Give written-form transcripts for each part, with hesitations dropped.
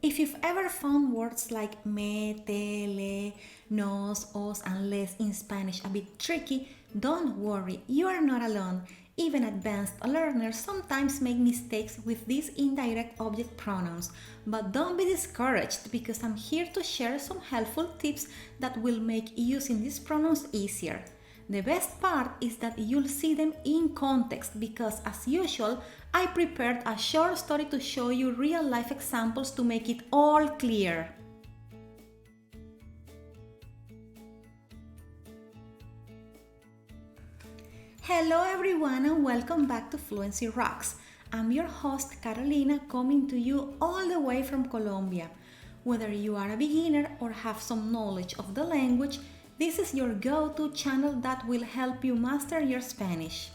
If you've ever found words like me, te, le, nos, os, and les in Spanish a bit tricky, don't worry, you are not alone. Even advanced learners sometimes make mistakes with these indirect object pronouns, but don't be discouraged because I'm here to share some helpful tips that will make using these pronouns easier. The best part is that you'll see them in context because, as usual, I prepared a short story to show you real-life examples to make it all clear. Hello everyone and welcome back to Fluency Rocks. I'm your host Carolina, coming to you all the way from Colombia. Whether you are a beginner or have some knowledge of the language, this is your go-to channel that will help you master your Spanish.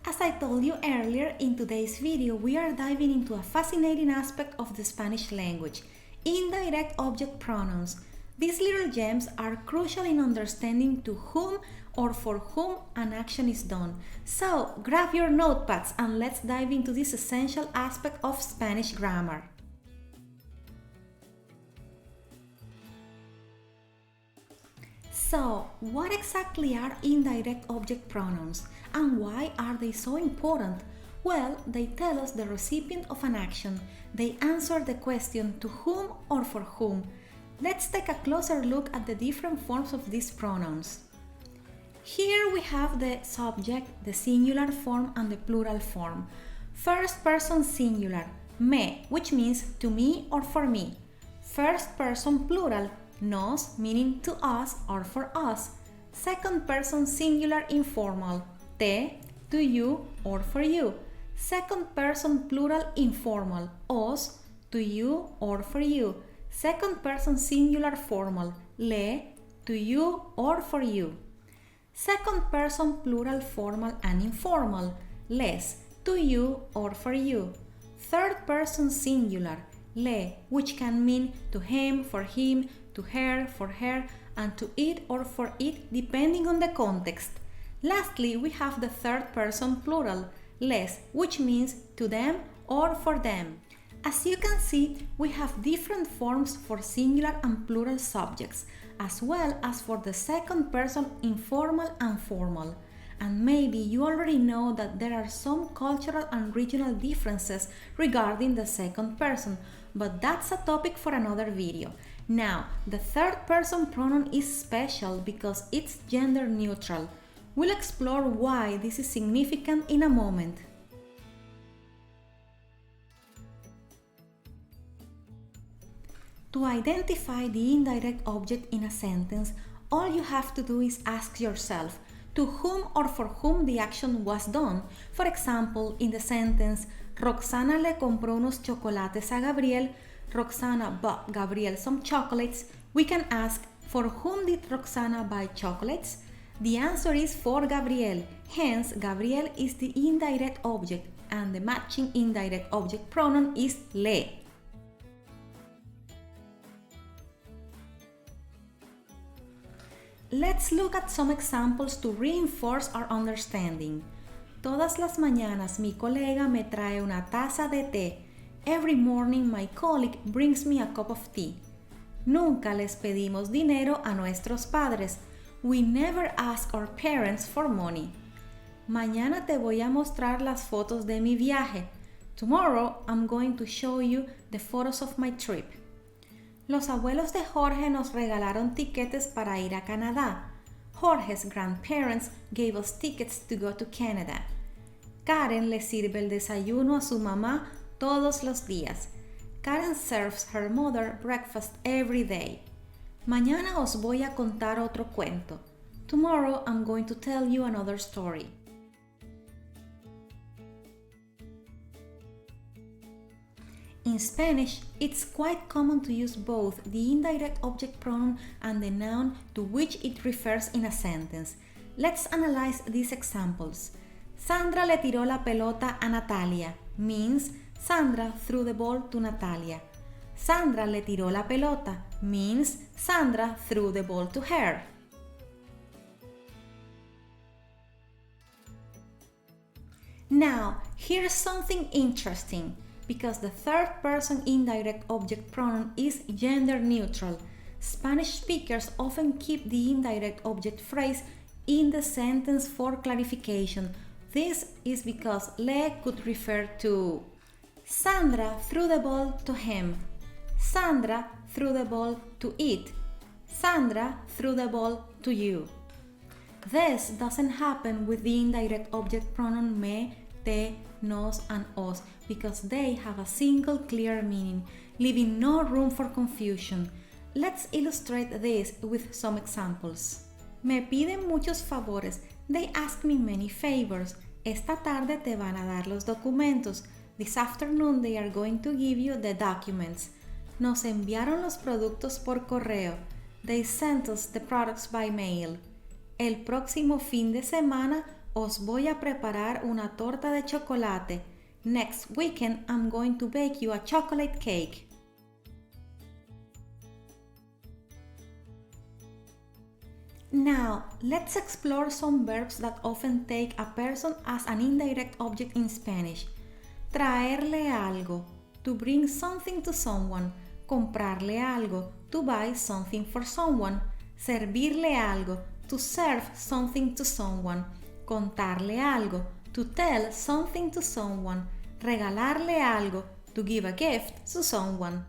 As I told you earlier, in today's video we are diving into a fascinating aspect of the Spanish language, indirect object pronouns. These little gems are crucial in understanding to whom or for whom an action is done. So grab your notepads and let's dive into this essential aspect of Spanish grammar. So, what exactly are indirect object pronouns and why are they so important? Well, they tell us the recipient of an action. They answer the question to whom or for whom. Let's take a closer look at the different forms of these pronouns. Here we have the subject, the singular form and the plural form. First person singular, me, which means to me or for me. First person plural, nos, meaning to us or for us. Second person singular informal, te, to you or for you. Second person plural informal, os, to you or for you. Second person singular formal, le, to you or for you. Second person plural formal and informal, les, to you or for you. Third person singular, le, which can mean to him, for him, to her, for her, and to it or for it depending on the context. Lastly, we have the third person plural, les, which means to them or for them. As you can see, we have different forms for singular and plural subjects, as well as for the second person informal and formal. And maybe you already know that there are some cultural and regional differences regarding the second person, but that's a topic for another video. Now, the third person pronoun is special because it's gender neutral. We'll explore why this is significant in a moment. To identify the indirect object in a sentence, all you have to do is ask yourself to whom or for whom the action was done. For example, in the sentence, Roxana le compró unos chocolates a Gabriel, Roxana bought Gabriel some chocolates, we can ask, for whom did Roxana buy chocolates? The answer is for Gabriel, hence Gabriel is the indirect object and the matching indirect object pronoun is le. Let's look at some examples to reinforce our understanding. Todas las mañanas mi colega me trae una taza de té. Every morning my colleague brings me a cup of tea. Nunca les pedimos dinero a nuestros padres. We never ask our parents for money. Mañana te voy a mostrar las fotos de mi viaje. Tomorrow I'm going to show you the photos of my trip. Los abuelos de Jorge nos regalaron tiquetes para ir a Canadá. Jorge's grandparents gave us tickets to go to Canada. Karen le sirve el desayuno a su mamá todos los días. Karen serves her mother breakfast every day. Mañana os voy a contar otro cuento. Tomorrow I'm going to tell you another story. In Spanish, it's quite common to use both the indirect object pronoun and the noun to which it refers in a sentence. Let's analyze these examples. Sandra le tiró la pelota a Natalia means Sandra threw the ball to Natalia. Sandra le tiró la pelota means Sandra threw the ball to her. Now, here's something interesting. because the third person indirect object pronoun is gender neutral. Spanish speakers often keep the indirect object phrase in the sentence for clarification. This is because le could refer to Sandra threw the ball to him. Sandra threw the ball to it. Sandra threw the ball to you. This doesn't happen with the indirect object pronoun me, te, nos, and os because they have a single clear meaning, leaving no room for confusion. Let's illustrate this with some examples. Me piden muchos favores. They ask me many favors. Esta tarde te van a dar los documentos. This afternoon they are going to give you the documents. Nos enviaron los productos por correo. They sent us the products by mail. El próximo fin de semana os voy a preparar una torta de chocolate. Next weekend I'm going to bake you a chocolate cake. Now, let's explore some verbs that often take a person as an indirect object in Spanish. Traerle algo, to bring something to someone. Comprarle algo, to buy something for someone. Servirle algo, to serve something to someone. Contarle algo, to tell something to someone. Regalarle algo, to give a gift to someone.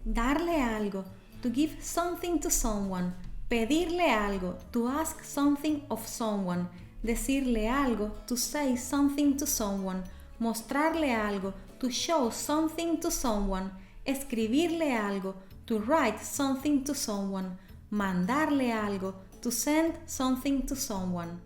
Darle algo, to give something to someone. Pedirle algo, to ask something of someone. Decirle algo, to say something to someone. Mostrarle algo, to show something to someone. Escribirle algo, to write something to someone. Mandarle algo, to send something to someone.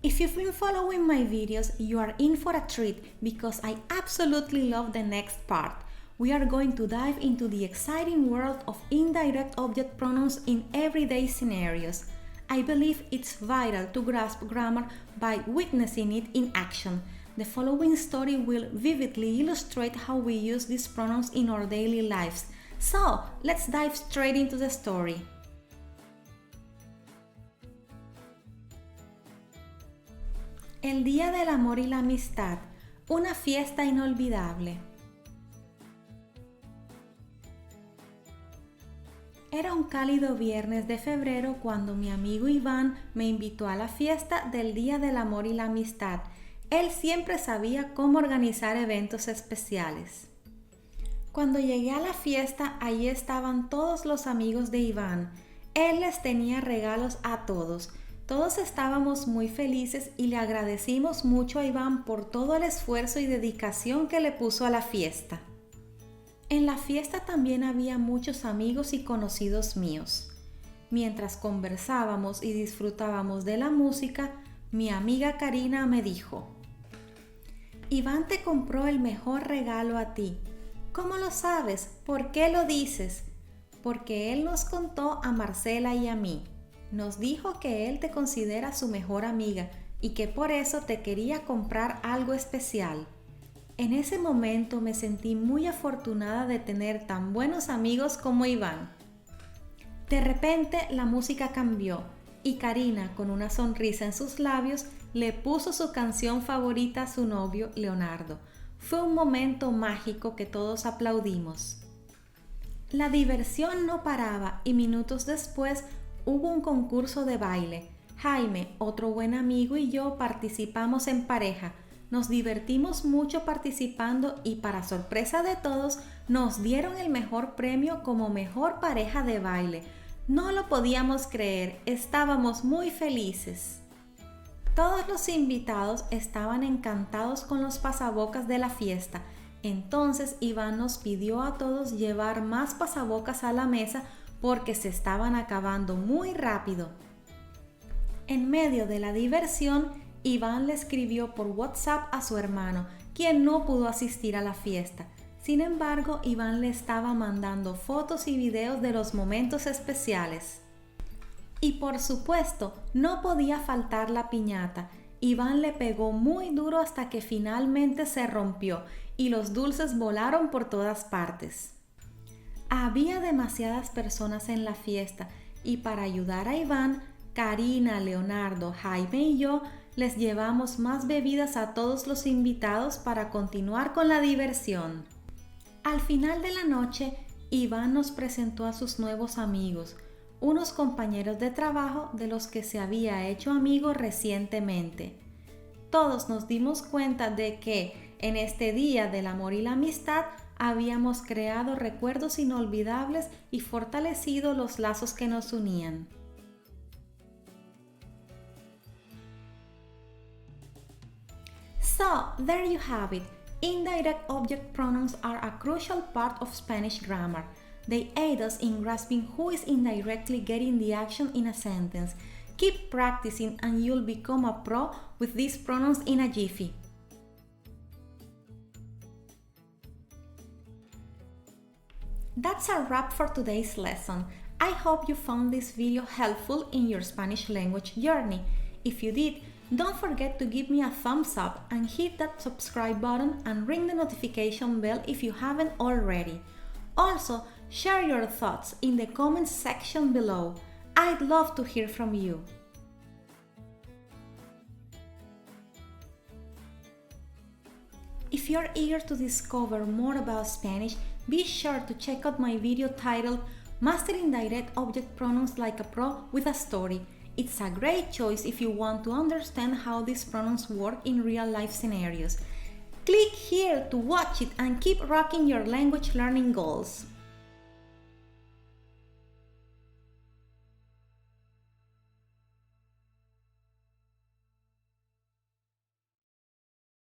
If you've been following my videos, you are in for a treat because I absolutely love the next part. We are going to dive into the exciting world of indirect object pronouns in everyday scenarios. I believe it's vital to grasp grammar by witnessing it in action. The following story will vividly illustrate how we use these pronouns in our daily lives. So, let's dive straight into the story. El Día del Amor y la Amistad, una fiesta inolvidable. Era un cálido viernes de febrero cuando mi amigo Iván me invitó a la fiesta del Día del Amor y la Amistad. Él siempre sabía cómo organizar eventos especiales. Cuando llegué a la fiesta, allí estaban todos los amigos de Iván. Él les tenía regalos a todos. Todos estábamos muy felices y le agradecimos mucho a Iván por todo el esfuerzo y dedicación que le puso a la fiesta. En la fiesta también había muchos amigos y conocidos míos. Mientras conversábamos y disfrutábamos de la música, mi amiga Karina me dijo: Iván te compró el mejor regalo a ti. ¿Cómo lo sabes? ¿Por qué lo dices? Porque él nos contó a Marcela y a mí. Nos dijo que él te considera su mejor amiga y que por eso te quería comprar algo especial. En ese momento me sentí muy afortunada de tener tan buenos amigos como Iván. De repente la música cambió y Karina, con una sonrisa en sus labios, le puso su canción favorita a su novio Leonardo. Fue un momento mágico que todos aplaudimos. La diversión no paraba y minutos después hubo un concurso de baile. Jaime, otro buen amigo, y yo participamos en pareja. Nos divertimos mucho participando y para sorpresa de todos nos dieron el mejor premio como mejor pareja de baile. No lo podíamos creer, estábamos muy felices. Todos los invitados estaban encantados con los pasabocas de la fiesta. Entonces Iván nos pidió a todos llevar más pasabocas a la mesa porque se estaban acabando muy rápido. En medio de la diversión, Iván le escribió por WhatsApp a su hermano, quien no pudo asistir a la fiesta. Sin embargo, Iván le estaba mandando fotos y videos de los momentos especiales. Y por supuesto, no podía faltar la piñata. Iván le pegó muy duro hasta que finalmente se rompió y los dulces volaron por todas partes. Había demasiadas personas en la fiesta y para ayudar a Iván, Karina, Leonardo, Jaime y yo les llevamos más bebidas a todos los invitados para continuar con la diversión. Al final de la noche, Iván nos presentó a sus nuevos amigos, unos compañeros de trabajo de los que se había hecho amigo recientemente. Todos nos dimos cuenta de que en este día del amor y la amistad habíamos creado recuerdos inolvidables y fortalecido los lazos que nos unían. So, there you have it. Indirect object pronouns are a crucial part of Spanish grammar. They aid us in grasping who is indirectly getting the action in a sentence. Keep practicing and you'll become a pro with these pronouns in a jiffy. That's a wrap for today's lesson. I hope you found this video helpful in your Spanish language journey. If you did, don't forget to give me a thumbs up and hit that subscribe button and ring the notification bell if you haven't already. Also, share your thoughts in the comments section below. I'd love to hear from you. If you're eager to discover more about Spanish, be sure to check out my video titled Mastering Direct Object Pronouns Like a Pro with a Story. It's a great choice if you want to understand how these pronouns work in real-life scenarios. Click here to watch it and keep rocking your language learning goals.